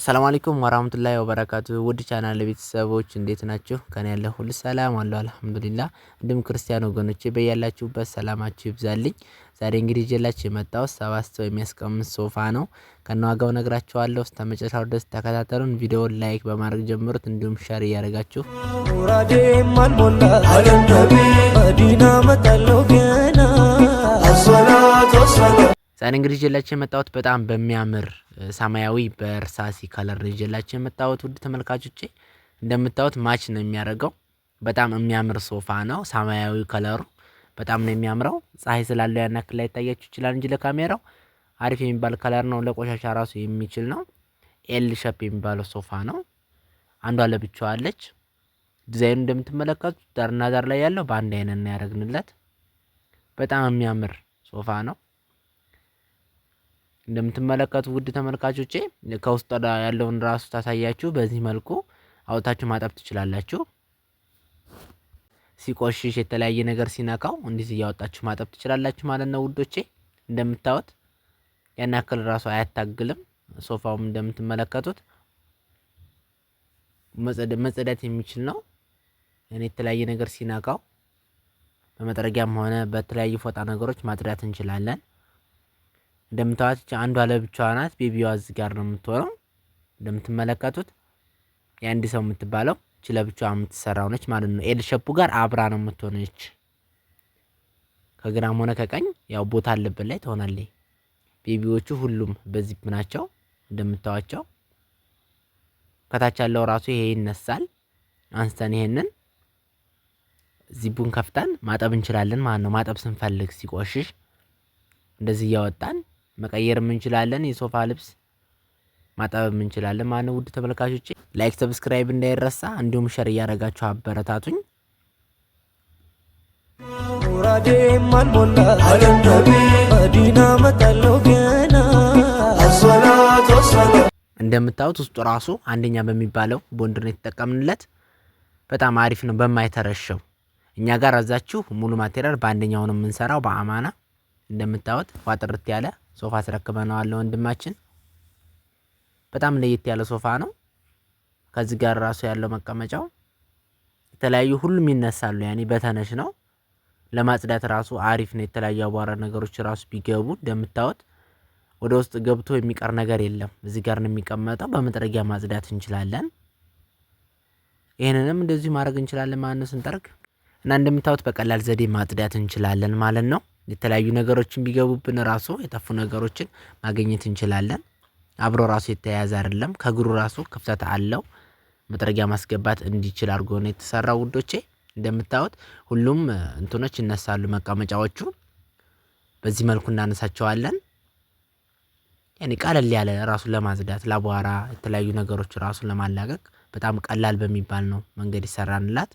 ሰላም አለይኩም ወራህመቱላሂ ወበረካቱ ውድ ቻናል ቤተሰቦች እንዴት ናችሁ? ከኔ ያለው ሁሉ ሰላም አለው አልሐምዱሊላህ። እንዲሁም ክርስቲያን ወገኖቼ በያላችሁበት ሰላማችሁ ይብዛልኝ። ዛሬ እንግዲህ ይዤላችሁ የመጣሁት 7 ሰው የሚያስቀምጥ ሶፋ ነው። ከነዋጋው ነግራችኋለሁ። እስከ መጨረሻው ድረስ ተከታተሉን። ቪዲዮውን ላይክ በማድረግ ጀምሩት፣ እንዲሁም ሼር እያደረጋችሁ ሙራዴ ማልሞላ አለም ነቢ መዲና መጣለው ገና አሰላቱ ወሰላም። ዛሬ እንግዲህ ይዤላችሁ የመጣሁት በጣም በሚያምር ሰማያዊ በእርሳሲ ከለር ይዤላችሁ የመጣሁት ውድ ተመልካቾቼ፣ እንደምታዩት ማች ነው የሚያደርገው። በጣም የሚያምር ሶፋ ነው። ሰማያዊ ከለሩ በጣም ነው የሚያምረው። ፀሐይ ስላለው ያን ያክል ላይ ታያችሁ ይችላል እንጂ ለካሜራው አሪፍ የሚባል ከለር ነው። ለቆሻሻ ራሱ የሚችል ነው። ኤል ሼፕ የሚባለው ሶፋ ነው። አንዷ ለብቻዋ አለች። ዲዛይኑ እንደምትመለከቱት ዳርና ዳር ላይ ያለው በአንድ አይነት ነው ያደረግንለት። በጣም የሚያምር ሶፋ ነው። እንደምትመለከቱ ውድ ተመልካቾቼ ከውስጥ ያለውን ራሱ ታሳያችሁ። በዚህ መልኩ አውጣችሁ ማጠብ ትችላላችሁ። ሲቆሽሽ የተለያየ ነገር ሲነካው እንደዚህ ያወጣችሁ ማጠብ ትችላላችሁ ማለት ነው ውዶቼ። እንደምታዩት ያን ያክል ራሱ አያታግልም። ሶፋውም እንደምትመለከቱት መጸዳት የሚችል ነው። እኔ የተለያየ ነገር ሲነካው በመጥረጊያም ሆነ በተለያዩ ፎጣ ነገሮች ማጽዳት እንችላለን። እንደምታዩት አንዷ ለብቻዋ ናት። ቤቢዋ እዚህ ጋር ነው የምትሆነው። እንደምትመለከቱት የአንድ ሰው የምትባለው እቺ ለብቻዋ የምትሰራው ነች ማለት ነው። ኤል ሼፑ ጋር አብራ ነው የምትሆነች። ከግራም ሆነ ከቀኝ ያው ቦታ አለበት ላይ ትሆናለች። ቤቢዎቹ ሁሉም በዚህ ናቸው እንደምታዋቸው። ከታች ያለው ራሱ ይሄ ይነሳል። አንስተን ይሄንን ዚቡን ከፍተን ማጠብ እንችላለን ማለት ነው። ማጠብ ስንፈልግ ሲቆሽሽ እንደዚህ እያወጣን መቀየርም እንችላለን። የሶፋ ልብስ ማጠብም እንችላለን ማለት ነው። ውድ ተመልካቾቼ ላይክ ሰብስክራይብ እንዳይረሳ፣ እንዲሁም ሼር እያደረጋችሁ አበረታቱኝ። ሙራዴ ማልሞላ አለም ነቢ መዲና መጣለው ገና አሰላቱ ወሰላም። እንደምታዩት ውስጡ ራሱ አንደኛ በሚባለው ቦንድ ነው የተጠቀምንለት። በጣም አሪፍ ነው በማይተረሸው። እኛ ጋር አዛችሁ ሙሉ ማቴሪያል በአንደኛው ነው የምንሰራው በአማና። እንደምታዩት ዋጥርት ያለ ሶፋ አስረክበነዋል ወንድማችን። በጣም ለየት ያለ ሶፋ ነው። ከዚህ ጋር ራሱ ያለው መቀመጫው የተለያዩ ሁሉም ይነሳሉ። ያኔ በተነሽ ነው። ለማጽዳት ራሱ አሪፍ ነው። የተለያዩ አቧራ ነገሮች ራሱ ቢገቡ እንደምታዩት ወደ ውስጥ ገብቶ የሚቀር ነገር የለም። እዚህ ጋር ነው የሚቀመጠው። በመጥረጊያ ማጽዳት እንችላለን። ይሄንንም እንደዚህ ማድረግ እንችላለን ማለት ነው ስንጠርግ እና እንደምታዩት በቀላል ዘዴ ማጽዳት እንችላለን ማለት ነው። የተለያዩ ነገሮችን ቢገቡብን ራሱ የጠፉ ነገሮችን ማግኘት እንችላለን። አብሮ ራሱ የተያያዘ አይደለም። ከግሩ ራሱ ክፍተት አለው። መጥረጊያ ማስገባት እንዲችል አድርጎ ነው የተሰራው ውዶቼ። እንደምታዩት ሁሉም እንትኖች ይነሳሉ። መቀመጫዎቹ በዚህ መልኩ እናነሳቸዋለን። ያኔ ቀለል ያለ ራሱ ለማጽዳት ለአቧራ የተለያዩ ነገሮች ራሱ ለማላቀቅ በጣም ቀላል በሚባል ነው መንገድ ይሰራንላት።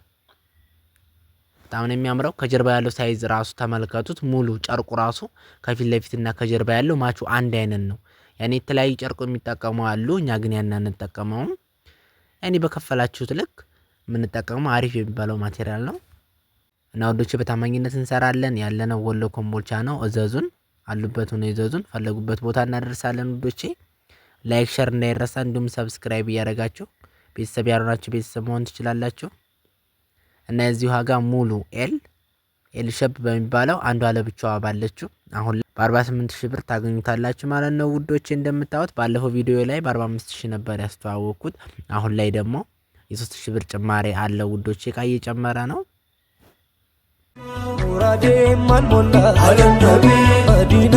በጣም ነው የሚያምረው። ከጀርባ ያለው ሳይዝ ራሱ ተመልከቱት። ሙሉ ጨርቁ ራሱ ከፊት ለፊትና ከጀርባ ያለው ማቹ አንድ አይነት ነው። ያኔ የተለያዩ ጨርቁ የሚጠቀሙ አሉ። እኛ ግን ያን አንጠቀመውም። ያኔ በከፈላችሁት ልክ የምንጠቀመው አሪፍ የሚባለው ማቴሪያል ነው እና ወዶቼ በታማኝነት እንሰራለን። ያለነው ወሎ ኮምቦልቻ ነው። እዘዙን፣ አሉበት ነው እዘዙን። ፈለጉበት ቦታ እናደርሳለን ውዶቼ። ላይክ ሼር እንዳይረሳ፣ እንዲሁም ሰብስክራይብ እያደረጋችሁ ቤተሰብ ያልሆናችሁ ቤተሰብ መሆን ትችላላችሁ። እና እዚህ ዋጋ ሙሉ ኤል ሼፕ በሚባለው አንዷ ለብቻዋ ባለችው አሁን በ48000 ብር ታገኙታላችሁ ማለት ነው ውዶቼ። እንደምታዩት ባለፈው ቪዲዮ ላይ በ45000 ነበር ያስተዋወቅኩት። አሁን ላይ ደግሞ የ3000 ብር ጭማሪ አለ ውዶቼ። ቃ እየጨመረ ነው። ሙራዴ ማልሞላ አለም ነቢ መዲና